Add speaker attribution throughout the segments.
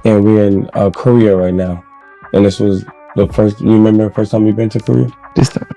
Speaker 1: and we're in Korea right now. And this was the first. You remember the first time we've been to Korea? This time.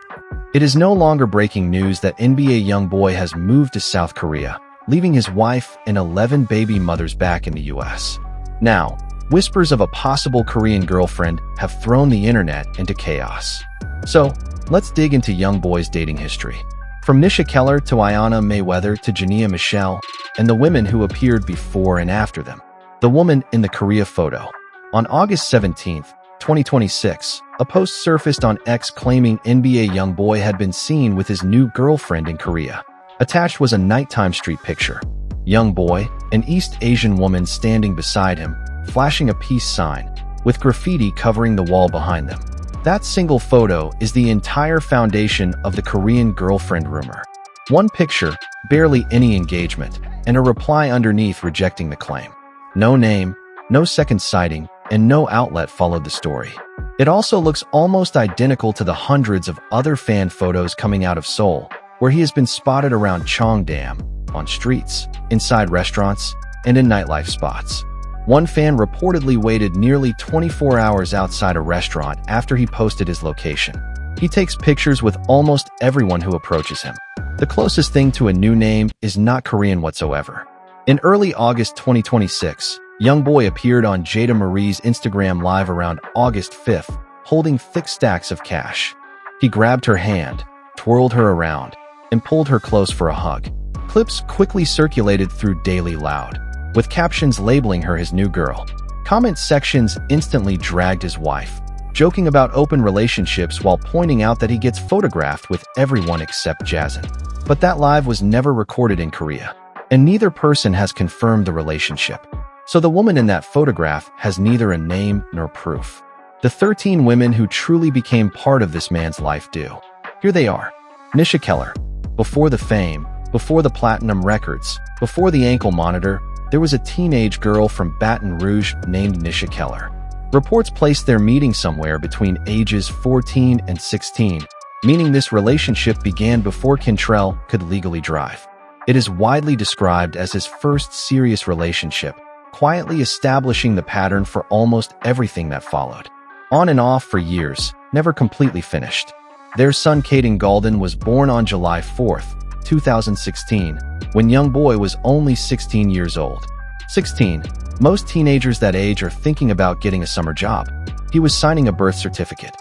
Speaker 2: It is no longer breaking news that NBA YoungBoy has moved to South Korea, leaving his wife and 11 baby mothers back in the US. Now, whispers of a possible Korean girlfriend have thrown the internet into chaos. So, let's dig into YoungBoy's dating history. From Nisha Keller to Iyanna Mayweather to Jania Michelle, and the women who appeared before and after them. The woman in the Korea photo. On August 17, 2026, a post surfaced on X claiming NBA YoungBoy had been seen with his new girlfriend in Korea. Attached was a nighttime street picture. YoungBoy, an East Asian woman standing beside him, flashing a peace sign, with graffiti covering the wall behind them. That single photo is the entire foundation of the Korean girlfriend rumor. One picture, barely any engagement, and a reply underneath rejecting the claim. No name, no second sighting, and no outlet followed the story. It also looks almost identical to the hundreds of other fan photos coming out of Seoul, where he has been spotted around Cheongdam, on streets, inside restaurants, and in nightlife spots. One fan reportedly waited nearly 24 hours outside a restaurant after he posted his location. He takes pictures with almost everyone who approaches him. The closest thing to a new name is not Korean whatsoever. In early August 2026, YoungBoy appeared on Jada Marie's Instagram Live around August 5th, holding thick stacks of cash. He grabbed her hand, twirled her around, and pulled her close for a hug. Clips quickly circulated through Daily Loud, with captions labeling her his new girl. Comment sections instantly dragged his wife, joking about open relationships while pointing out that he gets photographed with everyone except Jazlyn. But that live was never recorded in Korea, and neither person has confirmed the relationship. So the woman in that photograph has neither a name nor proof. The 13 women who truly became part of this man's life do. Here they are. Nisha Keller. Before the fame, before the platinum records, before the ankle monitor, there was a teenage girl from Baton Rouge named Nisha Keller. Reports placed their meeting somewhere between ages 14 and 16, meaning this relationship began before Cantrell could legally drive. It is widely described as his first serious relationship, quietly establishing the pattern for almost everything that followed. On and off for years, never completely finished. Their son Caden Galden was born on July 4th, 2016, when YoungBoy was only 16 years old. 16. Most teenagers that age are thinking about getting a summer job. He was signing a birth certificate.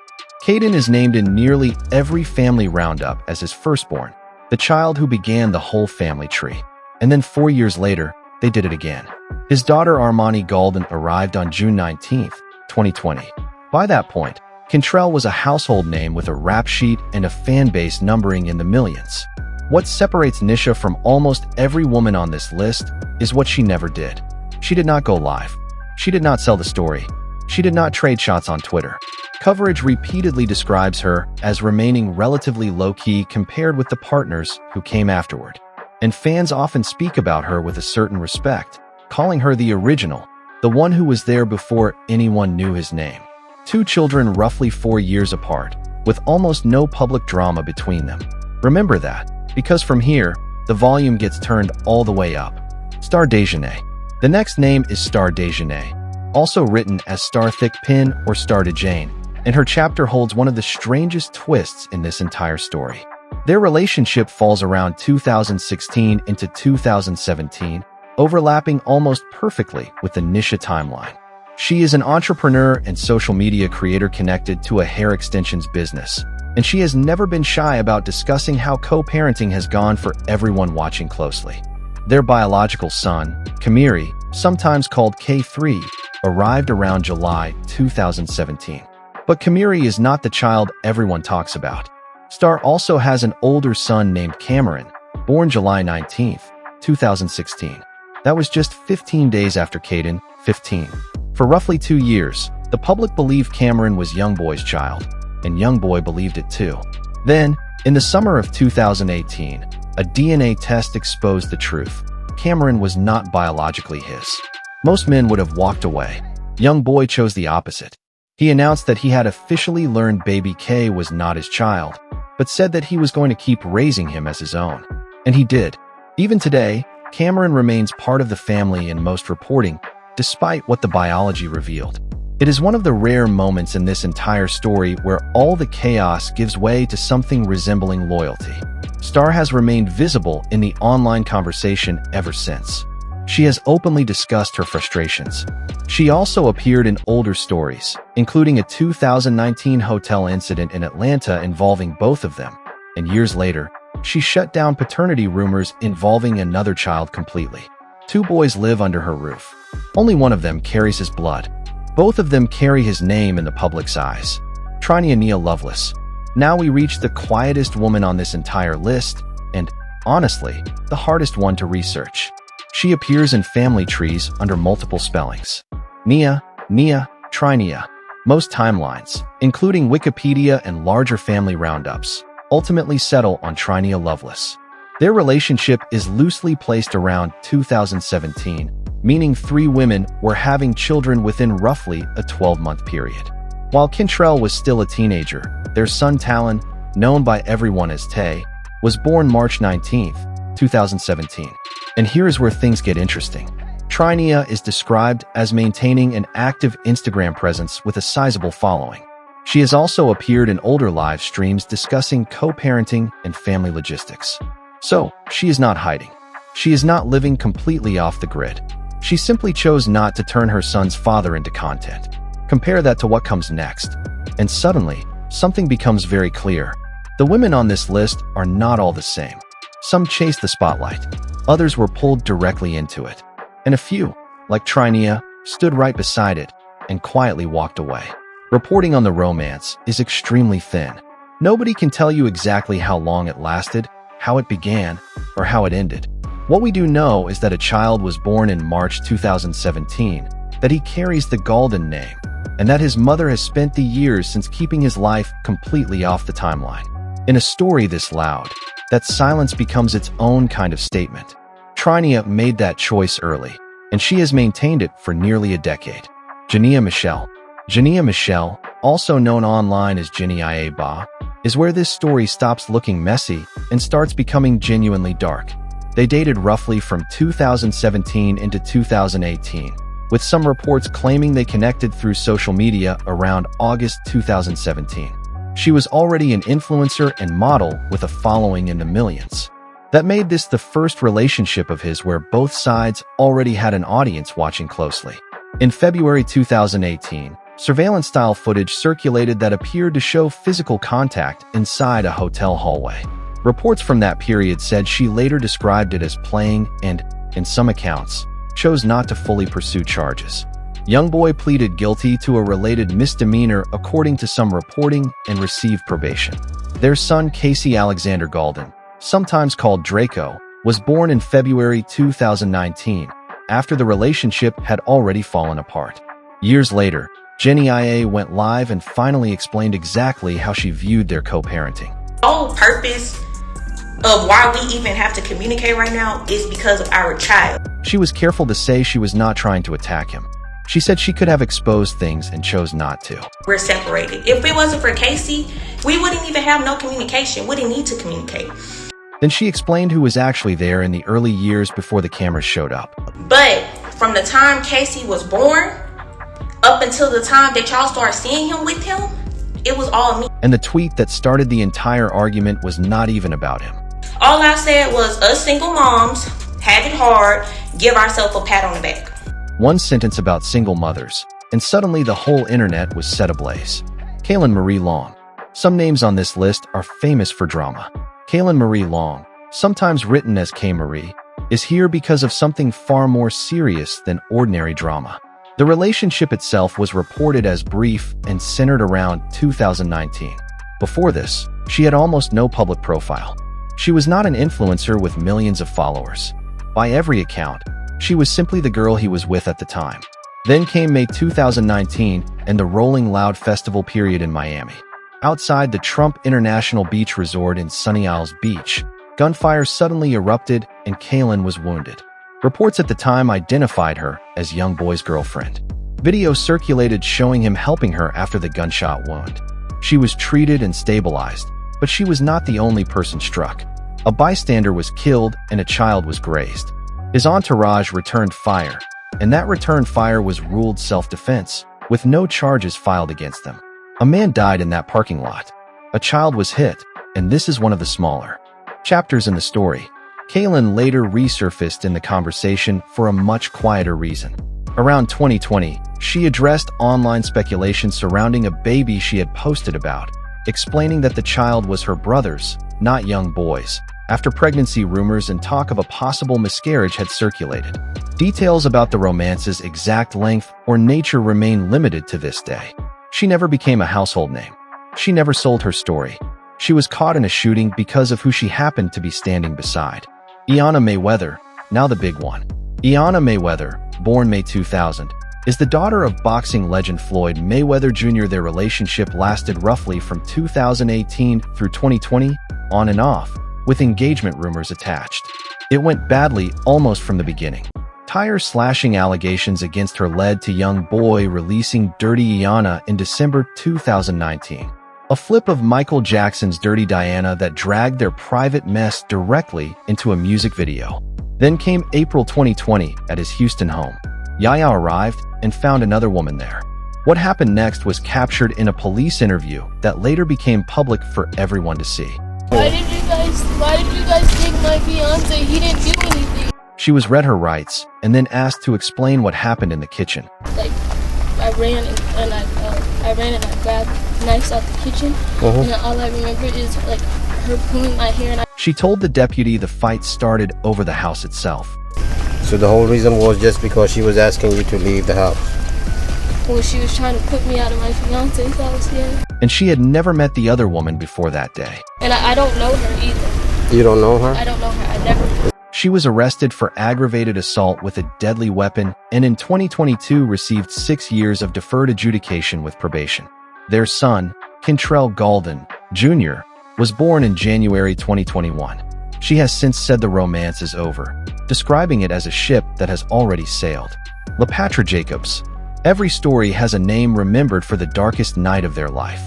Speaker 2: Caden is named in nearly every family roundup as his firstborn, the child who began the whole family tree. And then 4 years later, they did it again. His daughter Armani Galden arrived on June 19, 2020. By that point, Cantrell was a household name with a rap sheet and a fan base numbering in the millions. What separates Nisha from almost every woman on this list is what she never did. She did not go live. She did not sell the story. She did not trade shots on Twitter. Coverage repeatedly describes her as remaining relatively low-key compared with the partners who came afterward. And fans often speak about her with a certain respect, calling her the original, the one who was there before anyone knew his name. 2 children roughly 4 years apart, with almost no public drama between them. Remember that, because from here, the volume gets turned all the way up. Star Dejanee. The next name is Star Dejanee, also written as Star Thick Pin or Star Dejanee, and her chapter holds one of the strangest twists in this entire story. Their relationship falls around 2016 into 2017, overlapping almost perfectly with the Nisha timeline. She is an entrepreneur and social media creator connected to a hair extensions business, and she has never been shy about discussing how co-parenting has gone for everyone watching closely. Their biological son, Kamiri, sometimes called K3, arrived around July 2017. But Kamiri is not the child everyone talks about. Star also has an older son named Cameron, born July 19, 2016. That was just 15 days after Caden, 15. For roughly 2 years, the public believed Cameron was YoungBoy's child, and YoungBoy believed it too. Then, in the summer of 2018, a DNA test exposed the truth. Cameron was not biologically his. Most men would have walked away. YoungBoy chose the opposite. He announced that he had officially learned baby K was not his child, but said that he was going to keep raising him as his own. And he did. Even today, Cameron remains part of the family in most reporting, despite what the biology revealed. It is one of the rare moments in this entire story where all the chaos gives way to something resembling loyalty. Star has remained visible in the online conversation ever since. She has openly discussed her frustrations. She also appeared in older stories, including a 2019 hotel incident in Atlanta involving both of them, and years later, she shut down paternity rumors involving another child completely. 2 boys live under her roof. Only one of them carries his blood. Both of them carry his name in the public's eyes. Jania Loveless. Now we reach the quietest woman on this entire list, and, honestly, the hardest one to research. She appears in family trees under multiple spellings. Nia, Trinia. Most timelines, including Wikipedia and larger family roundups, ultimately settle on Jania Loveless. Their relationship is loosely placed around 2017, meaning 3 women were having children within roughly a 12-month period. While Kentrell was still a teenager, their son Talon, known by everyone as Tay, was born March 19, 2017. And here is where things get interesting. Jania is described as maintaining an active Instagram presence with a sizable following. She has also appeared in older live streams discussing co-parenting and family logistics. So, she is not hiding. She is not living completely off the grid. She simply chose not to turn her son's father into content. Compare that to what comes next, and suddenly, something becomes very clear. The women on this list are not all the same. Some chased the spotlight. Others were pulled directly into it. And a few, like Jania, stood right beside it and quietly walked away. Reporting on the romance is extremely thin. Nobody can tell you exactly how long it lasted, how it began, or how it ended. What we do know is that a child was born in March 2017, that he carries the Golden name, and that his mother has spent the years since keeping his life completely off the timeline. In a story this loud, that silence becomes its own kind of statement. Jania made that choice early, and she has maintained it for nearly a decade. Jania Michelle. Jania Michelle, also known online as Jania, is where this story stops looking messy and starts becoming genuinely dark. They dated roughly from 2017 into 2018, with some reports claiming they connected through social media around August 2017. She was already an influencer and model with a following in the millions. That made this the first relationship of his where both sides already had an audience watching closely. In February 2018, surveillance-style footage circulated that appeared to show physical contact inside a hotel hallway. Reports from that period said she later described it as playing and, in some accounts, chose not to fully pursue charges. YoungBoy pleaded guilty to a related misdemeanor according to some reporting and received probation. Their son Casey Alexander Golden, sometimes called Draco, was born in February 2019, after the relationship had already fallen apart. Years later, Jania went live and finally explained exactly how she viewed their co-parenting.
Speaker 3: The whole purpose of why we even have to communicate right now is because of our child.
Speaker 2: She was careful to say she was not trying to attack him. She said she could have exposed things and chose not to.
Speaker 3: We're separated. If it wasn't for Casey, we wouldn't even have no communication. We didn't need to communicate.
Speaker 2: Then she explained who was actually there in the early years before the cameras showed up.
Speaker 3: But from the time Casey was born, up until the time that y'all started seeing him with him, it was all me.
Speaker 2: And the tweet that started the entire argument was not even about him.
Speaker 3: All I said was us single moms have it hard, give ourselves a pat on the back.
Speaker 2: One sentence about single mothers, and suddenly the whole internet was set ablaze. Kaylin Marie Long. Some names on this list are famous for drama. Kaylin Marie Long, sometimes written as K. Marie, is here because of something far more serious than ordinary drama. The relationship itself was reported as brief and centered around 2019. Before this, she had almost no public profile. She was not an influencer with millions of followers. By every account, she was simply the girl he was with at the time. Then came May 2019 and the Rolling Loud Festival period in Miami. Outside the Trump International Beach Resort in Sunny Isles Beach, gunfire suddenly erupted and Kaylin was wounded. Reports at the time identified her as YoungBoy's girlfriend. Video circulated showing him helping her after the gunshot wound. She was treated and stabilized, but she was not the only person struck. A bystander was killed and a child was grazed. His entourage returned fire, and that return fire was ruled self-defense, with no charges filed against them. A man died in that parking lot. A child was hit, and this is one of the smaller chapters in the story. Kaylin later resurfaced in the conversation for a much quieter reason. Around 2020, she addressed online speculation surrounding a baby she had posted about, explaining that the child was her brother's, not YoungBoy's, after pregnancy rumors and talk of a possible miscarriage had circulated. Details about the romance's exact length or nature remain limited to this day. She never became a household name. She never sold her story. She was caught in a shooting because of who she happened to be standing beside. Iyanna Mayweather, now the big one. Iyanna Mayweather, born May 2000, is the daughter of boxing legend Floyd Mayweather Jr. Their relationship lasted roughly from 2018 through 2020, on and off, with engagement rumors attached. It went badly almost from the beginning. Tire-slashing allegations against her led to YoungBoy releasing Dirty Iyanna in December 2019. A flip of Michael Jackson's Dirty Diana that dragged their private mess directly into a music video. Then came April 2020 at his Houston home. Yaya arrived and found another woman there. What happened next was captured in a police interview that later became public for everyone to see.
Speaker 4: Why did you guys take my fiance? He didn't do anything.
Speaker 2: She was read her rights and then asked to explain what happened in the kitchen.
Speaker 4: Like, I ran and I grabbed knives out the kitchen, and all I remember is like her pulling my hair.
Speaker 2: She told the deputy the fight started over the house itself.
Speaker 5: So the whole reason was just because she was asking you to leave the house?
Speaker 4: Well, she was trying to put me out of my fiance's house, yeah.
Speaker 2: And she had never met the other woman before that day.
Speaker 4: And I don't know her either.
Speaker 5: You don't know her?
Speaker 4: I don't know her. I never.
Speaker 2: She was arrested for aggravated assault with a deadly weapon and in 2022 received 6 years of deferred adjudication with probation. Their son, Kentrell Golden, Jr., was born in January 2021. She has since said the romance is over, describing it as a ship that has already sailed. LaPatra Jacobs. Every story has a name remembered for the darkest night of their life.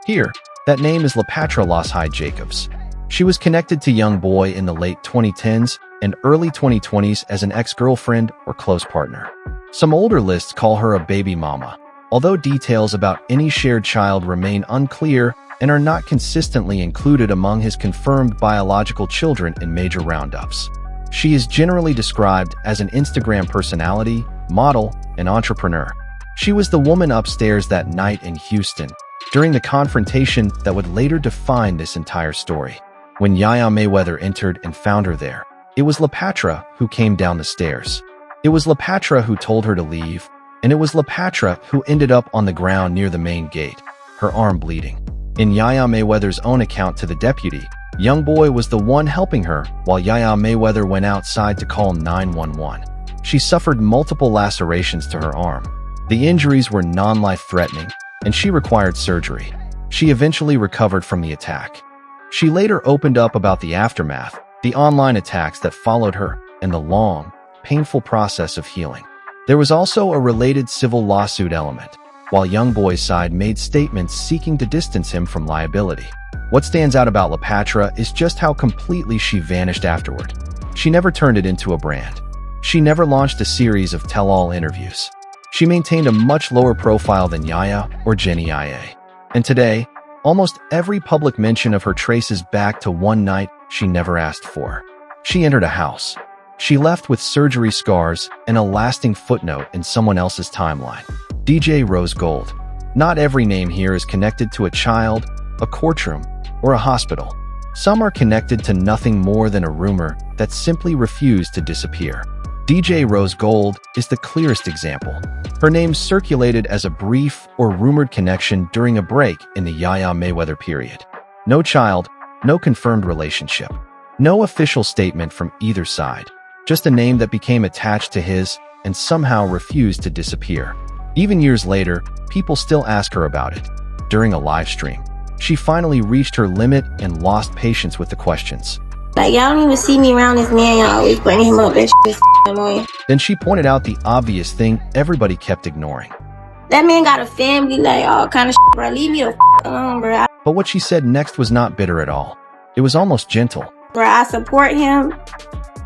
Speaker 2: Here, that name is LaPatra Loshide Jacobs. She was connected to YoungBoy in the late 2010s and early 2020s as an ex-girlfriend or close partner. Some older lists call her a baby mama, although details about any shared child remain unclear and are not consistently included among his confirmed biological children in major roundups. She is generally described as an Instagram personality, model, and entrepreneur. She was the woman upstairs that night in Houston, during the confrontation that would later define this entire story. When Yaya Mayweather entered and found her there, it was LaPatra who came down the stairs. It was LaPatra who told her to leave, and it was LaPatra who ended up on the ground near the main gate, her arm bleeding. In Yaya Mayweather's own account to the deputy, YoungBoy was the one helping her while Yaya Mayweather went outside to call 911. She suffered multiple lacerations to her arm. The injuries were non-life-threatening, and she required surgery. She eventually recovered from the attack. She later opened up about the aftermath, the online attacks that followed her, and the long, painful process of healing. There was also a related civil lawsuit element, while YoungBoy's side made statements seeking to distance him from liability. What stands out about LaPatra is just how completely she vanished afterward. She never turned it into a brand. She never launched a series of tell-all interviews. She maintained a much lower profile than Yaya or Jania. And today, almost every public mention of her traces back to one night she never asked for. She entered a house. She left with surgery scars and a lasting footnote in someone else's timeline. DJ Rose Gold. Not every name here is connected to a child, a courtroom, or a hospital. Some are connected to nothing more than a rumor that simply refused to disappear. DJ Rose Gold is the clearest example. Her name circulated as a brief or rumored connection during a break in the Yaya Mayweather period. No child, no confirmed relationship, no official statement from either side, just a name that became attached to his and somehow refused to disappear. Even years later, people still ask her about it. During a live stream, she finally reached her limit and lost patience with the questions.
Speaker 6: Like, y'all don't even see me around this man. Y'all always bringing him up. That shit is annoying.
Speaker 2: Then she pointed out the obvious thing everybody kept ignoring.
Speaker 6: That man got a family, like, all kind of shit, bro. Leave me the alone, bro.
Speaker 2: But what she said next was not bitter at all. It was almost gentle.
Speaker 6: Bro, I support him.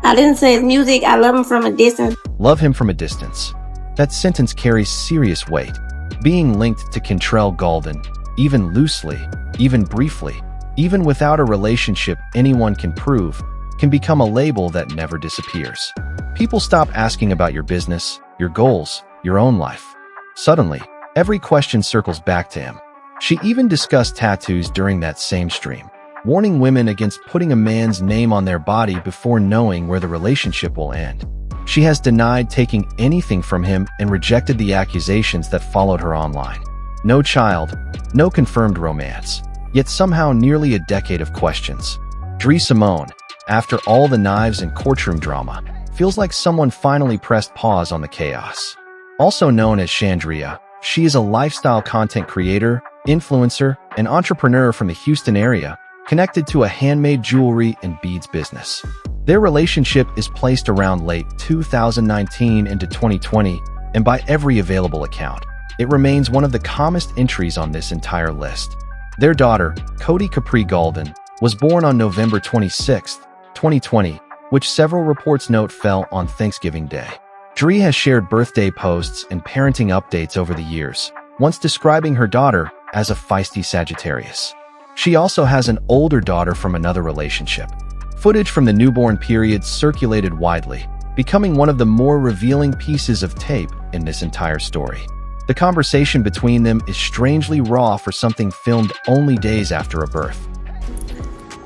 Speaker 6: I didn't say his music. I love him from a distance.
Speaker 2: Love him from a distance. That sentence carries serious weight. Being linked to Kentrell Gaulden, even loosely, even briefly, even without a relationship anyone can prove, can become a label that never disappears. People stop asking about your business, your goals, your own life. Suddenly, every question circles back to him. She even discussed tattoos during that same stream, warning women against putting a man's name on their body before knowing where the relationship will end. She has denied taking anything from him and rejected the accusations that followed her online. No child, no confirmed romance, yet somehow nearly a decade of questions. Dree Simone, after all the knives and courtroom drama, feels like someone finally pressed pause on the chaos. Also known as Chandria, she is a lifestyle content creator, influencer, and entrepreneur from the Houston area, connected to a handmade jewelry and beads business. Their relationship is placed around late 2019 into 2020, and by every available account, it remains one of the calmest entries on this entire list. Their daughter, Cody Capri Gaulden, was born on November 26, 2020, which several reports note fell on Thanksgiving Day. Dree has shared birthday posts and parenting updates over the years, once describing her daughter as a feisty Sagittarius. She also has an older daughter from another relationship. Footage from the newborn period circulated widely, becoming one of the more revealing pieces of tape in this entire story. The conversation between them is strangely raw for something filmed only days after a birth.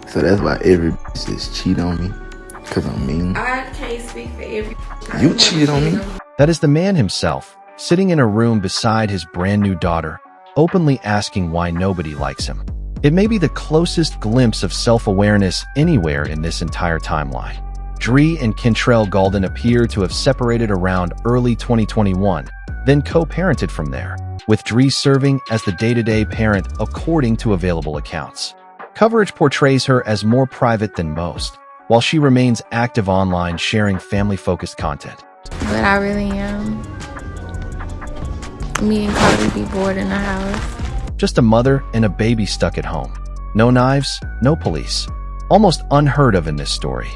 Speaker 7: So that's why every bitch just cheat on me, because I'm mean.
Speaker 8: I can't speak for every.
Speaker 7: You cheated on me?
Speaker 2: That is the man himself, sitting in a room beside his brand new daughter, openly asking why nobody likes him. It may be the closest glimpse of self-awareness anywhere in this entire timeline. Dree and Kentrell Gaulden appear to have separated around early 2021, then co-parented from there, with Dree serving as the day-to-day parent according to available accounts. Coverage portrays her as more private than most, while she remains active online sharing family-focused content.
Speaker 8: But I really am. Me and Carly be bored in the house.
Speaker 2: Just a mother and a baby stuck at home. No knives, no police. Almost unheard of in this story.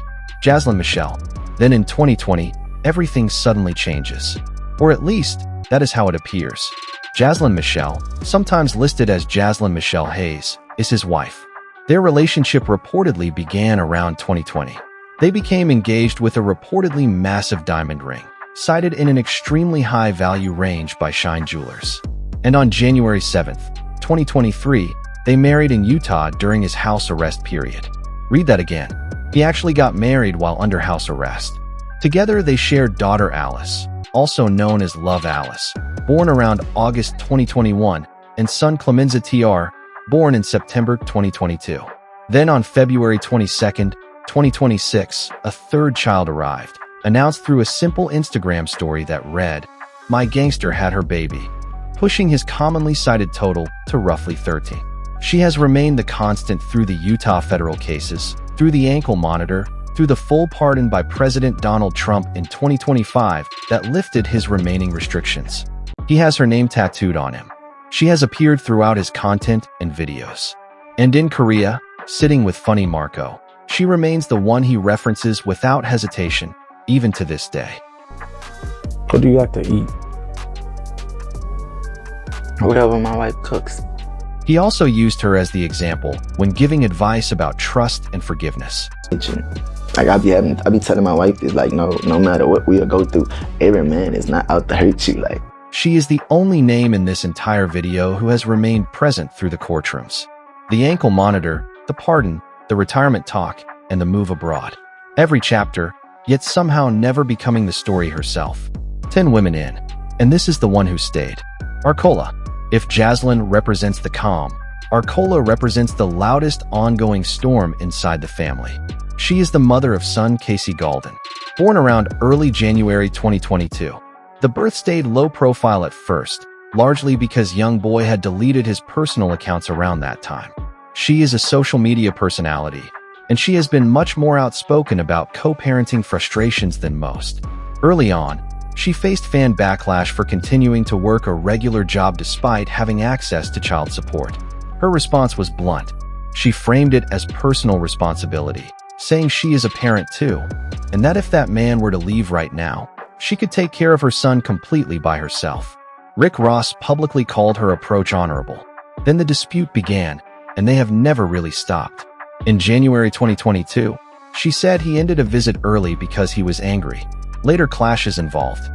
Speaker 2: Jazlyn Mychelle. Then in 2020, everything suddenly changes. Or at least, that is how it appears. Jazlyn Mychelle, sometimes listed as Jazlyn Mychelle Hayes, is his wife. Their relationship reportedly began around 2020. They became engaged with a reportedly massive diamond ring, cited in an extremely high value range by Shine Jewelers. And on January 7th, 2023, they married in Utah during his house arrest period. Read that again. He actually got married while under house arrest. Together, they shared daughter Alice, also known as Love Alice, born around August 2021, and son Clemenza TR, born in September 2022. Then on February 22nd, 2026, a third child arrived, announced through a simple Instagram story that read, "My gangster had her baby," pushing his commonly cited total to roughly 13. She has remained the constant through the Utah federal cases, through the ankle monitor, through the full pardon by President Donald Trump in 2025 that lifted his remaining restrictions. He has her name tattooed on him. She has appeared throughout his content and videos. And in Korea, sitting with Funny Marco, she remains the one he references without hesitation, even to this day.
Speaker 1: What do you like to eat?
Speaker 7: Whatever my wife cooks.
Speaker 2: He also used her as the example when giving advice about trust and forgiveness.
Speaker 7: Like I be telling my wife, is like, no matter what we'll go through, every man is not out to hurt you. Like,
Speaker 2: she is the only name in this entire video who has remained present through the courtrooms. The ankle monitor, the pardon, the retirement talk, and the move abroad. Every chapter, yet somehow never becoming the story herself. 10 women in, and this is the one who stayed. Arcola. If Jazlyn represents the calm, Arcola represents the loudest ongoing storm inside the family. She is the mother of son Casey Gaulden, born around early January 2022. The birth stayed low profile at first, largely because YoungBoy had deleted his personal accounts around that time. She is a social media personality, and she has been much more outspoken about co-parenting frustrations than most. Early on, she faced fan backlash for continuing to work a regular job despite having access to child support. Her response was blunt. She framed it as personal responsibility, saying she is a parent too, and that if that man were to leave right now, she could take care of her son completely by herself. Rick Ross publicly called her approach honorable. Then the dispute began, and they have never really stopped. In January 2022, she said he ended a visit early because he was angry. Later clashes involved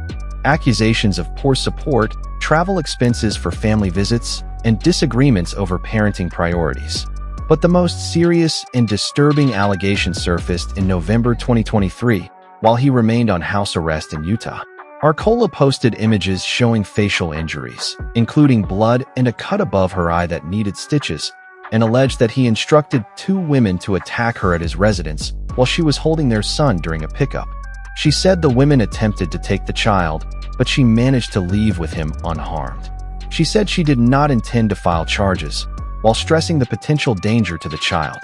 Speaker 2: accusations of poor support, travel expenses for family visits, and disagreements over parenting priorities. But the most serious and disturbing allegation surfaced in November 2023, while he remained on house arrest in Utah. Arcola posted images showing facial injuries, including blood and a cut above her eye that needed stitches, and alleged that he instructed 2 women to attack her at his residence while she was holding their son during a pickup. She said the women attempted to take the child, but she managed to leave with him unharmed. She said she did not intend to file charges, while stressing the potential danger to the child.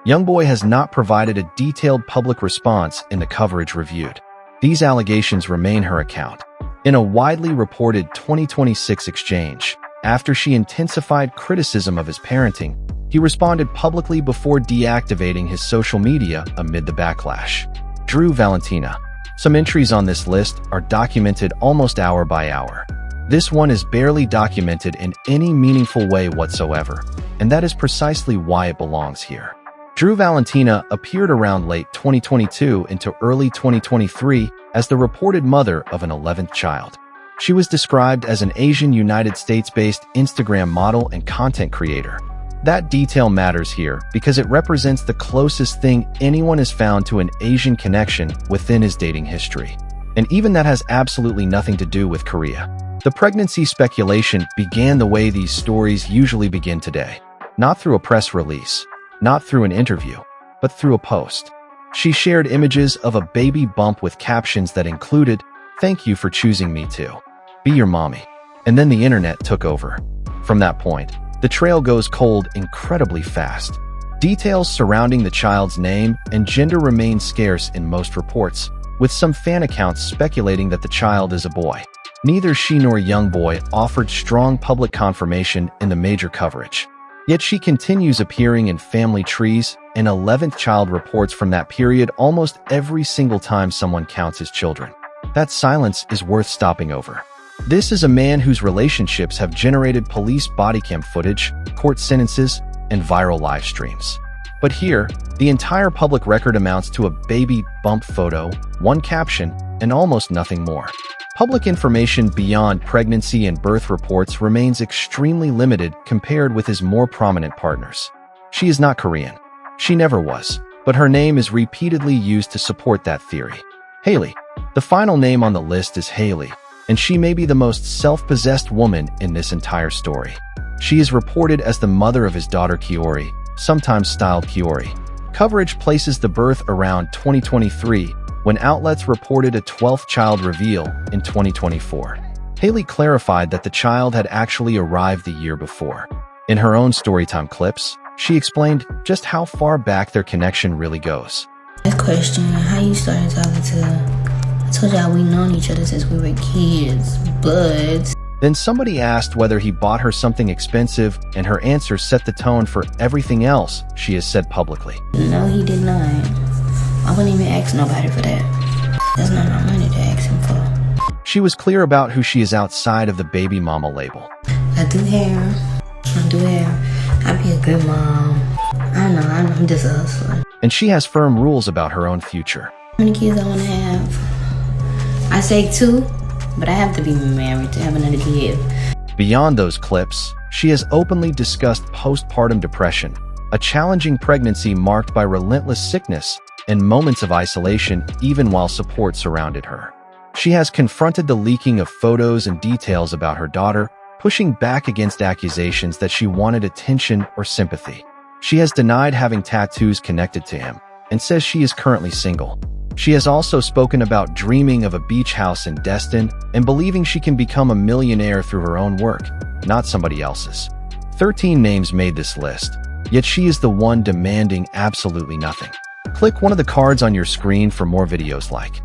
Speaker 2: YoungBoy has not provided a detailed public response in the coverage reviewed. These allegations remain her account. In a widely reported 2026 exchange, after she intensified criticism of his parenting, he responded publicly before deactivating his social media amid the backlash. Drew Valentina. Some entries on this list are documented almost hour by hour. This one is barely documented in any meaningful way whatsoever, and that is precisely why it belongs here. Drew Valentina appeared around late 2022 into early 2023 as the reported mother of an 11th child. She was described as an Asian United States-based Instagram model and content creator. That detail matters here because it represents the closest thing anyone has found to an Asian connection within his dating history. And even that has absolutely nothing to do with Korea. The pregnancy speculation began the way these stories usually begin today. Not through a press release, not through an interview, but through a post. She shared images of a baby bump with captions that included, "Thank you for choosing me to be your mommy." And then the internet took over. From that point, the trail goes cold incredibly fast. Details surrounding the child's name and gender remain scarce in most reports, with some fan accounts speculating that the child is a boy. Neither she nor YoungBoy offered strong public confirmation in the major coverage. Yet she continues appearing in family trees and 11th child reports from that period almost every single time someone counts his children. That silence is worth stopping over. This is a man whose relationships have generated police body cam footage, court sentences, and viral live streams. But here, the entire public record amounts to a baby bump photo, one caption, and almost nothing more. Public information beyond pregnancy and birth reports remains extremely limited compared with his more prominent partners. She is not Korean. She never was, but her name is repeatedly used to support that theory. Haley. The final name on the list is Haley, and she may be the most self-possessed woman in this entire story. She is reported as the mother of his daughter Kiori, sometimes styled Kiori. Coverage places the birth around 2023, when outlets reported a 12th child reveal in 2024. Haley clarified that the child had actually arrived the year before. In her own storytime clips, she explained just how far back their connection really goes.
Speaker 6: That question, how you started talking to... I told y'all we known each other since we were kids, but...
Speaker 2: Then somebody asked whether he bought her something expensive, and her answer set the tone for everything else she has said publicly.
Speaker 6: No, he did not. I wouldn't even ask nobody for that. That's not my money to ask him for.
Speaker 2: She was clear about who she is outside of the baby mama label.
Speaker 6: I do hair. I be a good mom. I know, I'm just a hustler.
Speaker 2: And she has firm rules about her own future.
Speaker 6: How many kids I want to have? I say 2, but I have to be married to have another kid.
Speaker 2: Beyond those clips, she has openly discussed postpartum depression, a challenging pregnancy marked by relentless sickness and moments of isolation even while support surrounded her. She has confronted the leaking of photos and details about her daughter, pushing back against accusations that she wanted attention or sympathy. She has denied having tattoos connected to him and says she is currently single. She has also spoken about dreaming of a beach house in Destin and believing she can become a millionaire through her own work, not somebody else's. 13 names made this list, yet she is the one demanding absolutely nothing. Click one of the cards on your screen for more videos like